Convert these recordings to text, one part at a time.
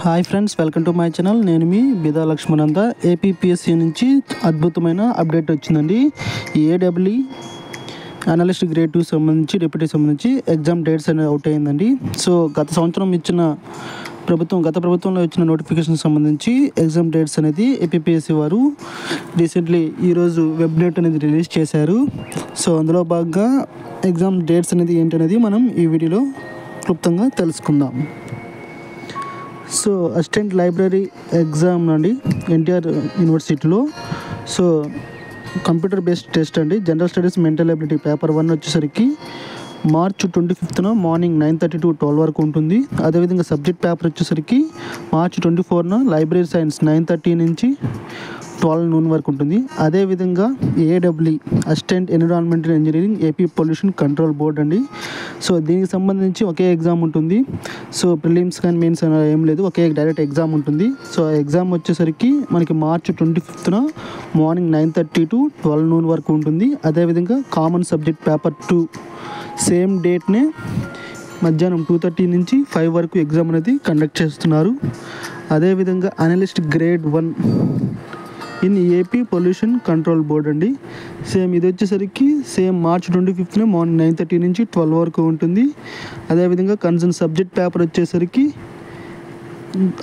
Hi friends, welcome to my channel. నేను మీ బిదా లక్ష్మణంద. APPSC నుంచి అద్భుతమైన అప్డేట్ వచ్చిందండి. ఏడబ్ల్యూ అనలిస్ట్ గ్రేడ్ 2 సంబంధించి డిప్యూటీ సంబంధించి ఎగ్జామ్ డేట్స్ అనేది అవుట్ అయ్యిందండి. సో గత ప్రభుత్వంలో ఇచ్చిన నోటిఫికేషన్ సంబంధించి ఎగ్జామ్ డేట్స్ అనేది ఏపీపీఎస్సీ వారు రీసెంట్లీ ఈరోజు వెబ్నెట్ అనేది రిలీజ్ చేశారు. సో అందులో భాగంగా ఎగ్జామ్ డేట్స్ అనేది ఏంటనేది మనం ఈ వీడియోలో క్లుప్తంగా తెలుసుకుందాం. సో అసిస్టెంట్ లైబ్రరీ ఎగ్జామ్ అండి ఎన్టీఆర్ యూనివర్సిటీలో. సో కంప్యూటర్ బేస్డ్ టెస్ట్ అండి. General studies mental ability paper 1 వచ్చేసరికి మార్చ్ 25న మార్నింగ్ 9:30 to 12 వరకు ఉంటుంది. అదేవిధంగా సబ్జెక్ట్ పేపర్ వచ్చేసరికి మార్చ్ 24న లైబ్రరీ సైన్స్ 9:30 నుంచి 12 noon వరకు ఉంటుంది. అదేవిధంగా AW assistant environmental engineering AP pollution control board అండి. సో దీనికి సంబంధించి ఒకే ఎగ్జామ్ ఉంటుంది. సో ప్రిలిమ్స్ కానీ మెయిన్స్ ఏం లేదు, ఒకే డైరెక్ట్ ఎగ్జామ్ ఉంటుంది. సో ఎగ్జామ్ వచ్చేసరికి మనకి మార్చ్ 25న మార్నింగ్ 9:30 to 12 noon వరకు ఉంటుంది. అదేవిధంగా కామన్ సబ్జెక్ట్ పేపర్ 2 సేమ్ డేట్నే మధ్యాహ్నం 2:30 నుంచి 5 వరకు ఎగ్జామ్ అనేది కండక్ట్ చేస్తున్నారు. అదేవిధంగా analyst grade 1 in AP pollution control board అండి. ఇది వచ్చేసరికి మార్చ్ 25న మార్నింగ్ 9:30 నుంచి 12 వరకు ఉంటుంది. అదేవిధంగా కన్సర్న్ సబ్జెక్ట్ పేపర్ వచ్చేసరికి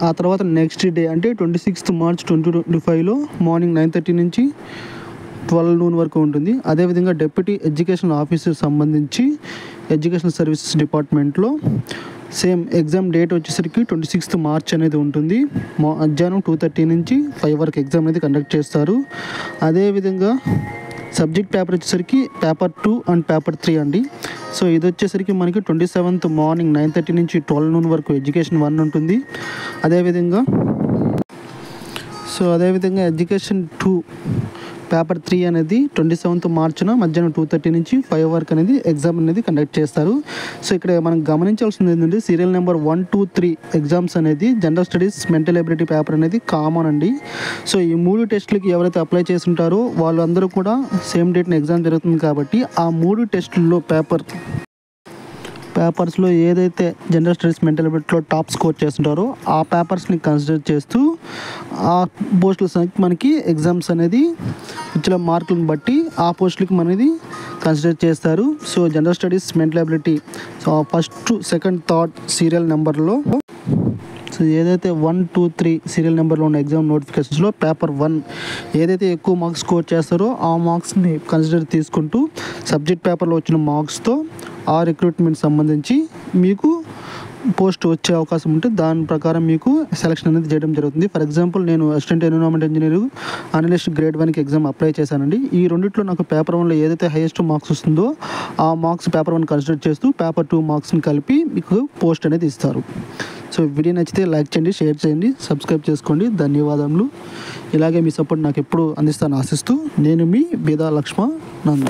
ఆ తర్వాత నెక్స్ట్ డే అంటే 26th March 2025లో మార్నింగ్ 9:30 నుంచి 12 noon వరకు ఉంటుంది. అదేవిధంగా డెప్యూటీ ఎడ్యుకేషన్ ఆఫీసర్ సంబంధించి ఎడ్యుకేషన్ సర్వీసెస్ డిపార్ట్మెంట్లో ఎగ్జామ్ డేట్ వచ్చేసరికి 26th March అనేది ఉంటుంది. మధ్యాహ్నం 2:30 నుంచి 5 వరకు ఎగ్జామ్ అనేది కండక్ట్ చేస్తారు. అదేవిధంగా సబ్జెక్ట్ పేపర్ వచ్చేసరికి పేపర్ 2 అండ్ పేపర్ 3 అండి. సో ఇది వచ్చేసరికి మనకి 27th మార్నింగ్ 9:30 నుంచి 12 noon వరకు ఎడ్యుకేషన్ 1 ఉంటుంది. అదేవిధంగా ఎడ్యుకేషన్ 2 పేపర్ 3 అనేది 27th Marchన మధ్యాహ్నం 2:30 నుంచి 5 వరకు అనేది ఎగ్జామ్ అనేది కండక్ట్ చేస్తారు. సో ఇక్కడ మనం గమనించాల్సింది ఏంటంటే సీరియల్ నెంబర్ 1, 2, 3 ఎగ్జామ్స్ అనేది general studies mental ability paper అనేది కామన్ అండి. సో ఈ 3 టెస్టులకి ఎవరైతే అప్లై చేసి ఉంటారో వాళ్ళందరూ కూడా సేమ్ డేట్ని ఎగ్జామ్ జరుగుతుంది కాబట్టి ఆ 3 టెస్టుల్లో పేపర్స్లో ఏదైతే జనరల్ స్టడీస్ మెంటల్ ఎబిలిటీలో టాప్ స్కోర్ చేస్తుంటారో ఆ పేపర్స్ని కన్సిడర్ చేస్తూ ఆ పోస్టుల మనకి ఎగ్జామ్స్ అనేది ఇచ్చిన మార్కులను బట్టి ఆ పోస్టులకి మనది కన్సిడర్ చేస్తారు. So general studies mental ability first, second, third serial నెంబర్లో ఏదైతే 1, 2, 3 సీరియల్ నెంబర్లో ఉన్న ఎగ్జామ్ నోటిఫికేషన్స్లో పేపర్ 1 ఏదైతే ఎక్కువ మార్క్స్ స్కోర్ చేస్తారో ఆ మార్క్స్ని కన్సిడర్ తీసుకుంటూ సబ్జెక్ట్ పేపర్లో వచ్చిన మార్క్స్తో ఆ రిక్రూట్మెంట్ సంబంధించి మీకు పోస్ట్ వచ్చే అవకాశం ఉంటే దాని ప్రకారం మీకు సెలక్షన్ అనేది చేయడం జరుగుతుంది. ఫర్ ఎగ్జాంపుల్ నేను assistant environment engineer analyst grade 1కి ఎగ్జామ్ అప్లై చేశానండి. ఈ రెండిట్లో నాకు పేపర్ 1లో ఏదైతే హైయెస్ట్ మార్క్స్ వస్తుందో ఆ మార్క్స్ పేపర్ 1 కన్సిడర్ చేస్తూ పేపర్ 2 మార్క్స్ని కలిపి మీకు పోస్ట్ అనేది ఇస్తారు. సో వీడియో నచ్చితే లైక్ చేయండి, షేర్ చేయండి, సబ్స్క్రైబ్ చేసుకోండి. ధన్యవాదములు. ఇలాగే మీ సపోర్ట్ నాకు ఎప్పుడు అందిస్తాను ఆశిస్తూ నేను మీ బిదా లక్ష్మణంద.